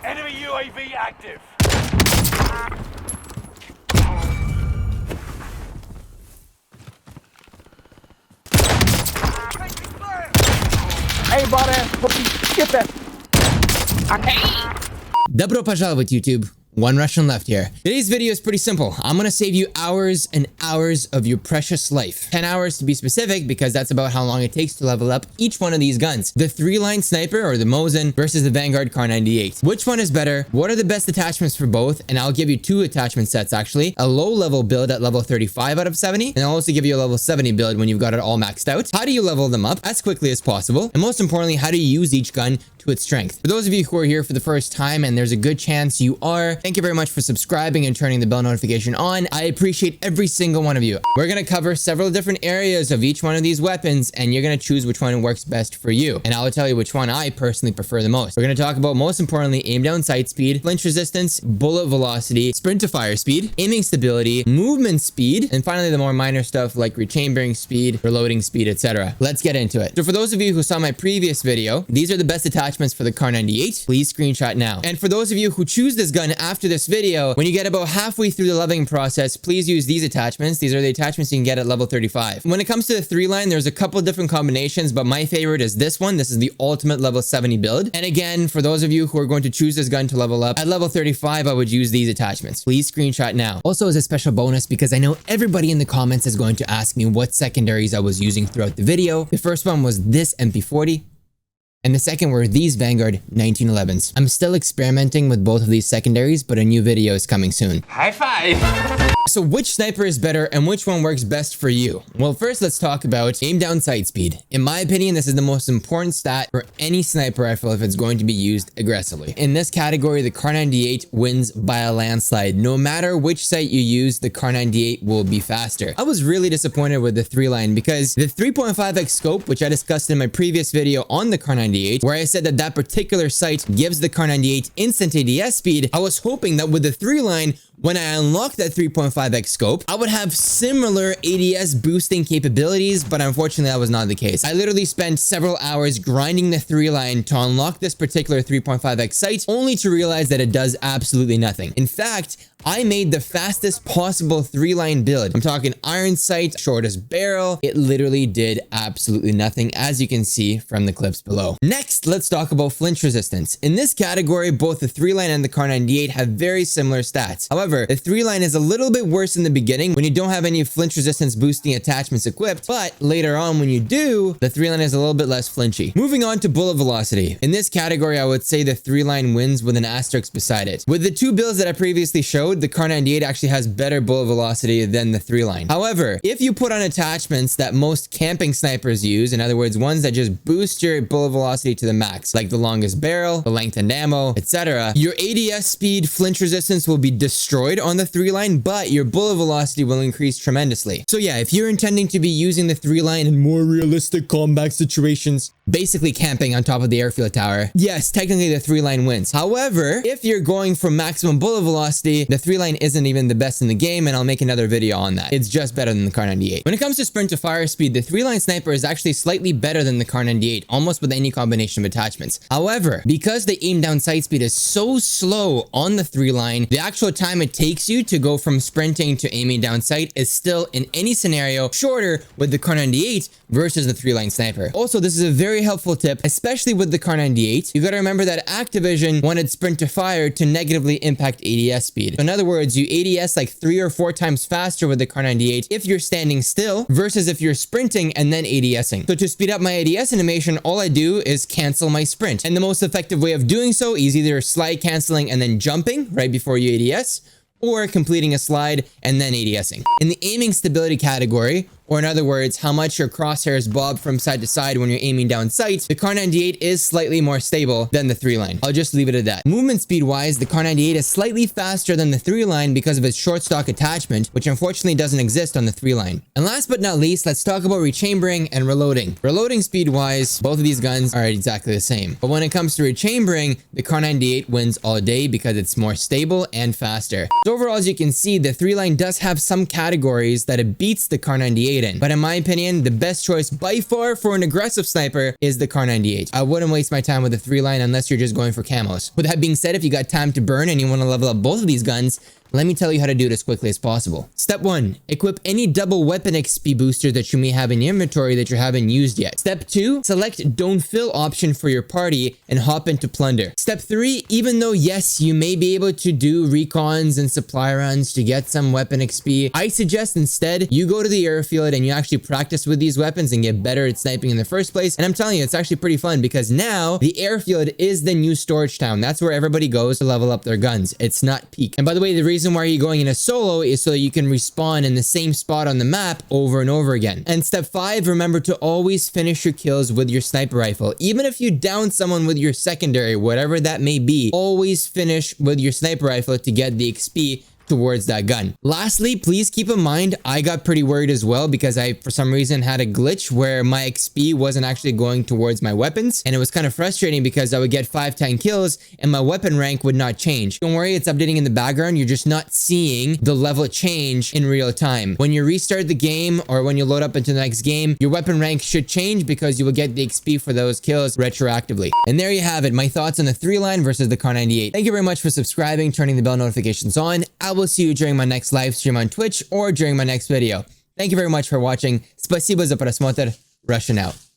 Enemy UAV active. Hey, bot-ass, get that. Добро пожаловать, YouTube. OneRussianLeft here. Today's video is pretty simple. I'm gonna save you hours and hours of your precious life. 10 hours to be specific, because that's about how long it takes to level up each one of these guns. The 3-line sniper, or the Mosin, versus the Vanguard Kar98. Which one is better? What are the best attachments for both? And I'll give you 2 attachment sets, actually. A low-level build at level 35 out of 70, and I'll also give you a level 70 build when you've got it all maxed out. How do you level them up as quickly as possible? And most importantly, how do you use each gun to its strength? For those of you who are here for the first time, and there's a good chance you are, thank you very much for subscribing and turning the bell notification on. I appreciate every single one of you. We're gonna cover several different areas of each one of these weapons, and you're gonna choose which one works best for you. And I will tell you which one I personally prefer the most. We're gonna talk about, most importantly, aim down sight speed, flinch resistance, bullet velocity, sprint to fire speed, aiming stability, movement speed, and finally the more minor stuff like rechambering speed, reloading speed, etc. Let's get into it. So for those of you who saw my previous video, these are the best attachments for the Kar98. Please screenshot now. And for those of you who choose this gun after this video, when you get about halfway through the leveling process, please use these attachments. These are the attachments you can get at level 35. When it comes to the 3-line, there's a couple different combinations, but my favorite is this one. This is the ultimate level 70 build. And again, for those of you who are going to choose this gun to level up, at level 35, I would use these attachments. Please screenshot now. Also, as a special bonus, because I know everybody in the comments is going to ask me what secondaries I was using throughout the video. The first one was this MP40. And the second were these Vanguard 1911s. I'm still experimenting with both of these secondaries, but a new video is coming soon. High five. So which sniper is better and which one works best for you? Well, first let's talk about aim down sight speed. In my opinion, this is the most important stat for any sniper rifle if it's going to be used aggressively. In this category, the Kar98 wins by a landslide. No matter which sight you use, the Kar98 will be faster. I was really disappointed with the 3-line because the 3.5x scope, which I discussed in my previous video on the Kar98, where I said that that particular sight gives the Kar98 instant ADS speed, I was hoping that with the 3-line, when I unlocked that 3.5x scope, I would have similar ADS boosting capabilities, but unfortunately that was not the case. I literally spent several hours grinding the 3-line to unlock this particular 3.5x sight, only to realize that it does absolutely nothing. In fact, I made the fastest possible 3-line build. I'm talking iron sight, shortest barrel. It literally did absolutely nothing, as you can see from the clips below. Next, let's talk about flinch resistance. In this category, both the 3-line and the Kar98 have very similar stats. However, the 3-line is a little bit worse in the beginning when you don't have any flinch resistance boosting attachments equipped, but later on when you do, the 3-line is a little bit less flinchy. Moving on to bullet velocity. In this category, I would say the 3-line wins with an asterisk beside it. With the 2 builds that I previously showed, the Kar98 actually has better bullet velocity than the 3-line. However, if you put on attachments that most camping snipers use, in other words, ones that just boost your bullet velocity to the max, like the longest barrel, the lengthened ammo, etc., your ADS speed, flinch resistance will be destroyed on the 3-line, but your bullet velocity will increase tremendously. So yeah, if you're intending to be using the 3-line in more realistic combat situations, basically camping on top of the airfield tower, yes, technically the 3-line wins. However, if you're going for maximum bullet velocity, the 3-line isn't even the best in the game, and I'll make another video on that. It's just better than the Kar98. When it comes to sprint to fire speed, the 3-line sniper is actually slightly better than the Kar98, almost with any combination of attachments. However, because the aim down sight speed is so slow on the 3-line, the actual time it takes you to go from sprinting to aiming down sight is still, in any scenario, shorter with the Kar98 versus the 3-line sniper. Also, this is a very helpful tip, especially with the Kar98. You gotta remember that Activision wanted sprint to fire to negatively impact ADS speed. So in other words, you ADS like 3 or 4 times faster with the Kar98 if you're standing still versus if you're sprinting and then ADSing. So to speed up my ADS animation, all I do is cancel my sprint. And the most effective way of doing so is either slide canceling and then jumping right before you ADS, or completing a slide and then ADSing. In the aiming stability category, or in other words, how much your crosshairs bob from side to side when you're aiming down sight, the Kar98 is slightly more stable than the 3-line. I'll just leave it at that. Movement speed wise, the Kar98 is slightly faster than the 3-line because of its short stock attachment, which unfortunately doesn't exist on the 3-line. And last but not least, let's talk about rechambering and reloading. Reloading speed wise, both of these guns are exactly the same. But when it comes to rechambering, the Kar98 wins all day because it's more stable and faster. So overall, as you can see, the 3-line does have some categories that it beats the Kar98 Kar98 in. But in my opinion, the best choice by far for an aggressive sniper is the Kar98. I wouldn't waste my time with a 3-line unless you're just going for camos. With that being said, if you got time to burn and you want to level up both of these guns, let me tell you how to do it as quickly as possible. Step 1. Equip any double weapon XP booster that you may have in your inventory that you haven't used yet. Step 2. Select don't fill option for your party and hop into plunder. Step 3. Even though yes, you may be able to do recons and supply runs to get some weapon XP, I suggest instead you go to the airfield and you actually practice with these weapons and get better at sniping in the first place. And I'm telling you, it's actually pretty fun because now the airfield is the new storage town. That's where everybody goes to level up their guns. It's not peak. And by the way, the reason why you're going in a solo is so that you can respawn in the same spot on the map over and over again. And step 5, remember to always finish your kills with your sniper rifle. Even if you down someone with your secondary, whatever that may be, always finish with your sniper rifle to get the XP towards that gun. Lastly, please keep in mind, I got pretty worried as well because I, for some reason, had a glitch where my XP wasn't actually going towards my weapons. And it was kind of frustrating because I would get 5-10 kills and my weapon rank would not change. Don't worry, it's updating in the background. You're just not seeing the level change in real time. When you restart the game or when you load up into the next game, your weapon rank should change because you will get the XP for those kills retroactively. And there you have it, my thoughts on the 3-line versus the Kar98. Thank you very much for subscribing, turning the bell notifications on. I will see you during my next live stream on Twitch or during my next video. Thank you very much for watching. Спасибо за просмотр. Russian out.